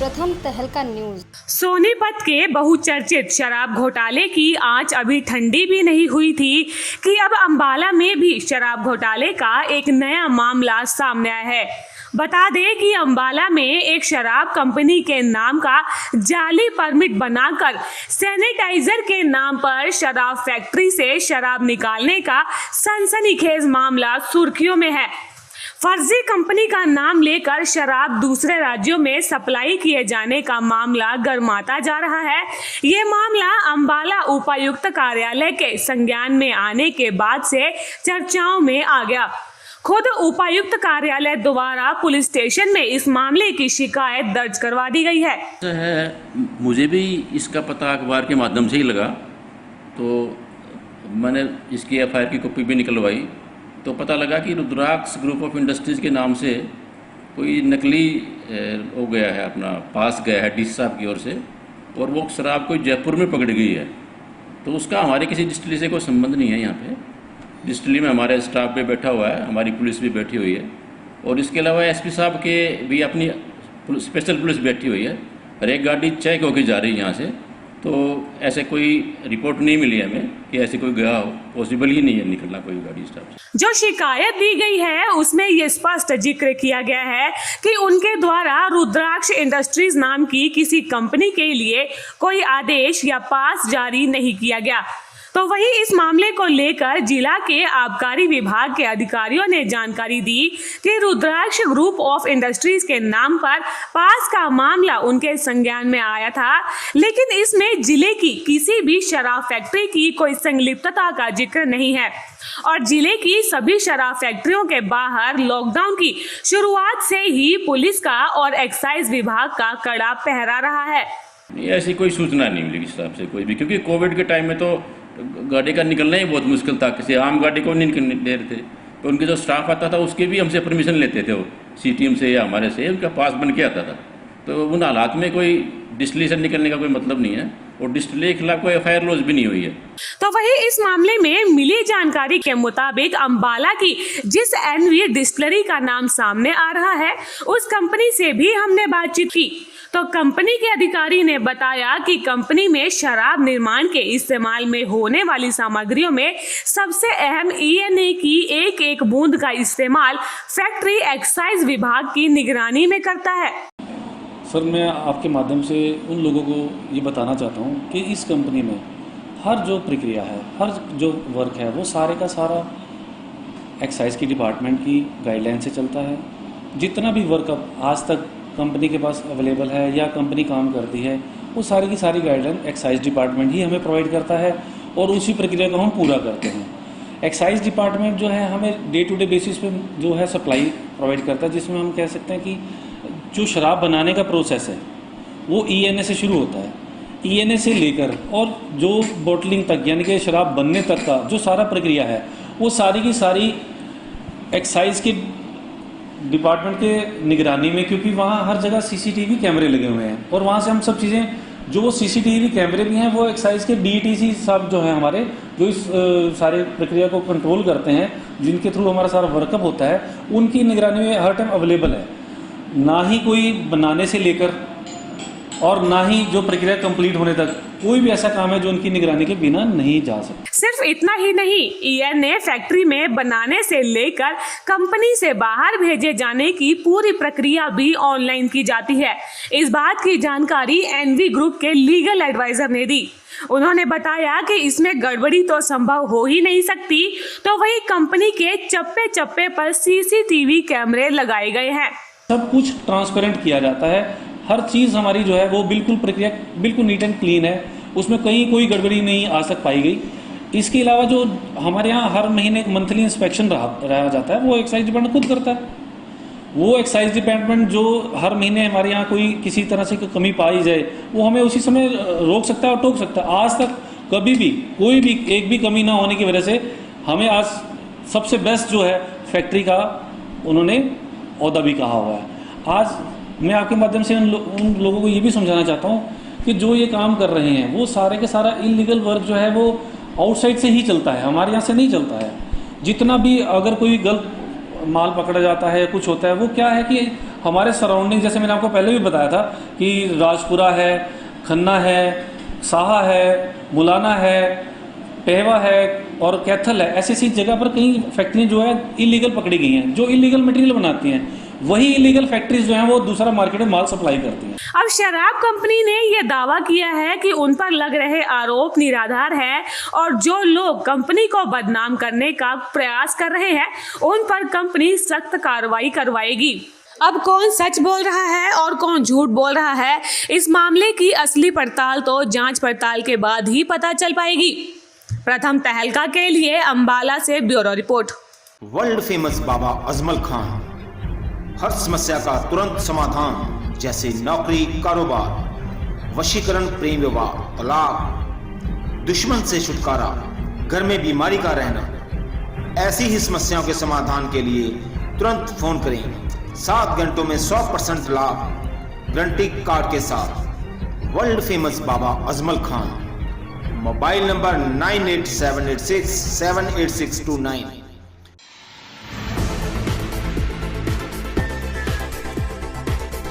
प्रथम तहलका न्यूज। सोनीपत के बहुचर्चित शराब घोटाले की आंच अभी ठंडी भी नहीं हुई थी कि अब अंबाला में भी शराब घोटाले का एक नया मामला सामने आया है। बता दें कि अंबाला में एक शराब कंपनी के नाम का जाली परमिट बनाकर सैनिटाइजर के नाम पर शराब फैक्ट्री से शराब निकालने का सनसनीखेज मामला सुर्खियों में है। फर्जी कंपनी का नाम लेकर शराब दूसरे राज्यों में सप्लाई किए जाने का मामला गरमाता जा रहा है। ये मामला अंबाला उपायुक्त कार्यालय के संज्ञान में आने के बाद से चर्चाओं में आ गया। खुद उपायुक्त कार्यालय द्वारा पुलिस स्टेशन में इस मामले की शिकायत दर्ज करवा दी गई है। मुझे भी इसका पता अखबार के माध्यम से ही लगा, तो मैंने इसकी एफआईआर की कॉपी भी निकलवाई, तो पता लगा कि रुद्राक्ष ग्रुप ऑफ इंडस्ट्रीज़ के नाम से कोई नकली हो गया है, अपना पास गया है डीसी साहब की ओर से, और वो शराब कोई जयपुर में पकड़ गई है। तो उसका हमारे किसी डिस्टिलरी से कोई संबंध नहीं है। यहाँ पे डिस्टिलरी में हमारे स्टाफ भी बैठा हुआ है, हमारी पुलिस भी बैठी हुई है, और इसके अलावा एसपी साहब के भी अपनी स्पेशल पुलिस बैठी हुई है। हर एक गाड़ी चेक होकर जा रही है यहाँ से, तो ऐसे कोई रिपोर्ट नहीं मिली हमें कि ऐसे कोई गया हो, पॉसिबल ही नहीं है निकलना कोई गाड़ी स्टाफ से। जो शिकायत दी गई है उसमें ये स्पष्ट जिक्र किया गया है कि उनके द्वारा रुद्राक्ष इंडस्ट्रीज नाम की किसी कंपनी के लिए कोई आदेश या पास जारी नहीं किया गया। तो वहीं इस मामले को लेकर जिला के आबकारी विभाग के अधिकारियों ने जानकारी दी कि रुद्राक्ष ग्रुप ऑफ इंडस्ट्रीज के नाम पर पास का मामला उनके संज्ञान में आया था, लेकिन इसमें जिले की किसी भी शराब फैक्ट्री की कोई संलिप्तता का जिक्र नहीं है और जिले की सभी शराब फैक्ट्रियों के बाहर लॉकडाउन की शुरुआत से ही पुलिस का और एक्साइज विभाग का कड़ा पहरा रहा है। ऐसी कोई सूचना नहीं मिली किसी हिसाब से कोई भी, क्योंकि कोविड के टाइम में तो गाड़ी का निकलना ही बहुत मुश्किल था, किसी आम गाड़ी को नहीं निकलने दे रहे थे। तो उनके जो स्टाफ आता था उसके भी हमसे परमिशन लेते थे, वो सीटीएम से या हमारे से उनका पास बन के आता था। तो उन हालात में कोई डिस्टिलरी से निकलने का कोई मतलब नहीं है, और डिस्टिलरी के खिलाफ कोई एफआईआर लॉन्च भी नहीं हुई है। तो वही इस मामले में मिली जानकारी के मुताबिक अंबाला की जिस एनवी डिस्टिलरी का नाम सामने आ रहा है उस कंपनी से भी हमने बातचीत की, तो कंपनी के अधिकारी ने बताया कि कंपनी में शराब निर्माण के इस्तेमाल में होने वाली सामग्रियों में सबसे अहम ईएनए की एक एक बूंद का इस्तेमाल फैक्ट्री एक्साइज विभाग की निगरानी में करता है। सर, मैं आपके माध्यम से उन लोगों को ये बताना चाहता हूँ कि इस कंपनी में हर जो प्रक्रिया है, हर जो वर्क है, वो सारे का सारा एक्साइज की डिपार्टमेंट की गाइडलाइन से चलता है। जितना भी वर्क अब आज तक कंपनी के पास अवेलेबल है या कंपनी काम करती है, वो सारी की सारी गाइडलाइन एक्साइज डिपार्टमेंट ही हमें प्रोवाइड करता है और उसी प्रक्रिया को हम पूरा करते हैं। एक्साइज डिपार्टमेंट जो है हमें डे टू डे बेसिस पे जो है सप्लाई प्रोवाइड करता है, जिसमें हम कह सकते हैं कि जो शराब बनाने का प्रोसेस है वो ईएनए से शुरू होता है। ईएनए से लेकर और जो बॉटलिंग तक यानी कि शराब बनने तक का जो सारा प्रक्रिया है वो सारी की सारी एक्साइज के डिपार्टमेंट के निगरानी में, क्योंकि वहाँ हर जगह सीसीटीवी कैमरे लगे हुए हैं और वहाँ से हम सब चीज़ें जो वो सीसीटीवी कैमरे भी हैं वो एक्साइज के डीटीसी साहब जो हैं हमारे, जो इस सारे प्रक्रिया को कंट्रोल करते हैं, जिनके थ्रू हमारा सारा वर्कअप होता है, उनकी निगरानी में हर टाइम अवेलेबल है। ना ही कोई बनाने से लेकर और ना ही जो प्रक्रिया कंप्लीट होने तक कोई भी ऐसा काम है जो उनकी निगरानी के बिना नहीं जा सकता। सिर्फ इतना ही नहीं, ईएनए फैक्ट्री में बनाने से लेकर कंपनी से बाहर भेजे जाने की पूरी प्रक्रिया भी ऑनलाइन की जाती है। इस बात की जानकारी एनवी ग्रुप के लीगल एडवाइजर ने दी। उन्होंने बताया कि इसमें गड़बड़ी तो संभव हो ही नहीं सकती, तो वही कंपनी के चप्पे चप्पे पर सीसीटीवी कैमरे लगाए गए हैं। सब कुछ ट्रांसपेरेंट किया जाता है, हर चीज़ हमारी जो है वो बिल्कुल प्रक्रिया बिल्कुल नीट एंड क्लीन है, उसमें कहीं कोई गड़बड़ी नहीं आज तक पाई गई। इसके अलावा जो हमारे यहाँ हर महीने एक मंथली इंस्पेक्शन रहा जाता है वो एक्साइज डिपार्टमेंट खुद करता है। वो एक्साइज डिपार्टमेंट जो हर महीने हमारे यहाँ कोई किसी तरह से कमी पाई जाए वो हमें उसी समय रोक सकता है और टोक सकता है। आज तक कभी भी कोई भी एक भी कमी ना होने की वजह से हमें आज सबसे बेस्ट जो है फैक्ट्री का उन्होंने ओहदा भी कहा हुआ है। आज मैं आपके माध्यम से उन लोगों को ये भी समझाना चाहता हूँ कि जो ये काम कर रहे हैं वो सारे के सारा इलीगल वर्क जो है वो आउटसाइड से ही चलता है, हमारे यहाँ से नहीं चलता है। जितना भी अगर कोई गलत माल पकड़ा जाता है, कुछ होता है, वो क्या है कि हमारे सराउंडिंग, जैसे मैंने आपको पहले भी बताया था कि राजपुरा है, खन्ना है, साहा है, मुलाना है, पेहवा है और कैथल है, ऐसी ऐसी जगह पर कई फैक्ट्री जो है इलीगल पकड़ी गई हैं, जो इलीगल मटेरियल बनाती हैं। वही इलीगल फैक्ट्रीज जो हैं वो दूसरा मार्केट में माल सप्लाई करती हैं। अब शराब कंपनी ने यह दावा किया है कि उन पर लग रहे आरोप निराधार है और जो लोग कंपनी को बदनाम करने का प्रयास कर रहे हैं उन पर कंपनी सख्त कार्रवाई करवाएगी। अब कौन सच बोल रहा है और कौन झूठ बोल रहा है, इस मामले की असली पड़ताल तो जांच पड़ताल के बाद ही पता चल पाएगी। प्रथम तहलका के लिए अंबाला से ब्यूरो रिपोर्ट। वर्ल्ड फेमस बाबा अजमल खान, हर समस्या का तुरंत समाधान, जैसे नौकरी, कारोबार, वशीकरण, प्रेम विवाह, तलाक, दुश्मन से छुटकारा, घर में बीमारी का रहना, ऐसी ही समस्याओं के समाधान के लिए तुरंत फोन करें। 7 घंटों में 100% लाभ गारंटी कार्ड के साथ। वर्ल्ड फेमस बाबा अजमल खान। Mobile number 9878678629।